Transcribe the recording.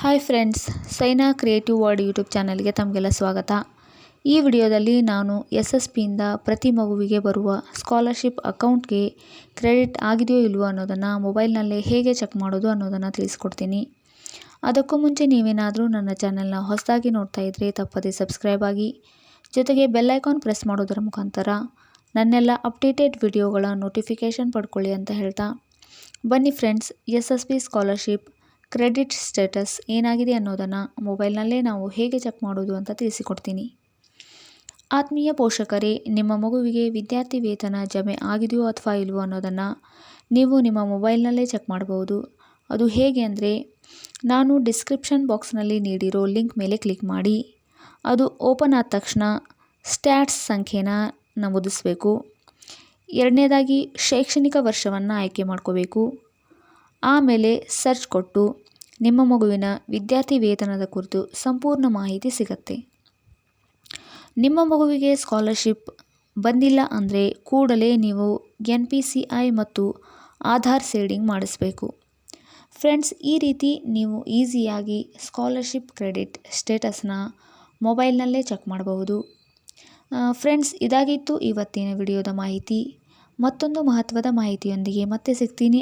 Hi friends, Saina creative world YouTube ಚಾನಲ್ಗೆ ತಮಗೆಲ್ಲ ಸ್ವಾಗತ. ಈ ವಿಡಿಯೋದಲ್ಲಿ ನಾನು SSPಯಿಂದ ಪ್ರತಿ ಮಗುವಿಗೆ ಬರುವ ಸ್ಕಾಲರ್ಶಿಪ್ ಅಕೌಂಟ್ಗೆ ಕ್ರೆಡಿಟ್ ಆಗಿದೆಯೋ ಇಲ್ವೋ ಅನ್ನೋದನ್ನು ಮೊಬೈಲ್ನಲ್ಲೇ ಹೇಗೆ ಚೆಕ್ ಮಾಡೋದು ಅನ್ನೋದನ್ನು ತಿಳಿಸ್ಕೊಡ್ತೀನಿ. ಅದಕ್ಕೂ ಮುಂಚೆ ನೀವೇನಾದರೂ ನನ್ನ ಚಾನಲ್ನ ಹೊಸದಾಗಿ ನೋಡ್ತಾ ಇದ್ದರೆ ತಪ್ಪದೇ ಸಬ್ಸ್ಕ್ರೈಬ್ ಆಗಿ, ಜೊತೆಗೆ ಬೆಲ್ ಐಕಾನ್ ಪ್ರೆಸ್ ಮಾಡೋದರ ಮುಖಾಂತರ ನನ್ನೆಲ್ಲ ಅಪ್ಡೇಟೆಡ್ ವಿಡಿಯೋಗಳ ನೋಟಿಫಿಕೇಷನ್ ಪಡ್ಕೊಳ್ಳಿ ಅಂತ ಹೇಳ್ತಾ, ಬನ್ನಿ friends, SSP scholarship credit status ಏನಾಗಿದೆ ಅನ್ನೋದನ್ನು ಮೊಬೈಲ್ನಲ್ಲೇ ನಾವು ಹೇಗೆ ಚೆಕ್ ಮಾಡೋದು ಅಂತ ತಿಳಿಸಿಕೊಡ್ತೀನಿ. ಆತ್ಮೀಯ ಪೋಷಕರೇ, ನಿಮ್ಮ ಮಗುವಿಗೆ ವಿದ್ಯಾರ್ಥಿ ವೇತನ ಜಮೆ ಆಗಿದೆಯೋ ಅಥವಾ ಇಲ್ವೋ ಅನ್ನೋದನ್ನು ನೀವು ನಿಮ್ಮ ಮೊಬೈಲ್ನಲ್ಲೇ ಚೆಕ್ ಮಾಡಬಹುದು. ಅದು ಹೇಗೆ ಅಂದರೆ, ನಾನು ಡಿಸ್ಕ್ರಿಪ್ಷನ್ ಬಾಕ್ಸ್ನಲ್ಲಿ ನೀಡಿರೋ ಲಿಂಕ್ ಮೇಲೆ ಕ್ಲಿಕ್ ಮಾಡಿ, ಅದು ಓಪನ್ ಆದ ತಕ್ಷಣ ಸ್ಟ್ಯಾಟ್ಸ್ ಸಂಖ್ಯೆನ ನಮೂದಿಸಬೇಕು. ಎರಡನೇದಾಗಿ ಶೈಕ್ಷಣಿಕ ವರ್ಷವನ್ನು ಆಯ್ಕೆ ಮಾಡ್ಕೋಬೇಕು. ಆಮೇಲೆ ಸರ್ಚ್ ಕೊಟ್ಟು ನಿಮ್ಮ ಮಗುವಿನ ವಿದ್ಯಾರ್ಥಿ ವೇತನದ ಕುರಿತು ಸಂಪೂರ್ಣ ಮಾಹಿತಿ ಸಿಗುತ್ತೆ. ನಿಮ್ಮ ಮಗುವಿಗೆ ಸ್ಕಾಲರ್ಶಿಪ್ ಬಂದಿಲ್ಲ ಅಂದರೆ ಕೂಡಲೇ ನೀವು NPCI ಮತ್ತು ಆಧಾರ್ ಸೀಡಿಂಗ್ ಮಾಡಿಸಬೇಕು. ಫ್ರೆಂಡ್ಸ್, ಈ ರೀತಿ ನೀವು ಈಸಿಯಾಗಿ ಸ್ಕಾಲರ್ಶಿಪ್ ಕ್ರೆಡಿಟ್ ಸ್ಟೇಟಸ್ನ ಮೊಬೈಲ್ನಲ್ಲೇ ಚೆಕ್ ಮಾಡಬಹುದು. ಫ್ರೆಂಡ್ಸ್, ಇದಾಗಿತ್ತು ಇವತ್ತಿನ ವಿಡಿಯೋದ ಮಾಹಿತಿ. ಮತ್ತೊಂದು ಮಹತ್ವದ ಮಾಹಿತಿಯೊಂದಿಗೆ ಮತ್ತೆ ಸಿಗ್ತೀನಿ.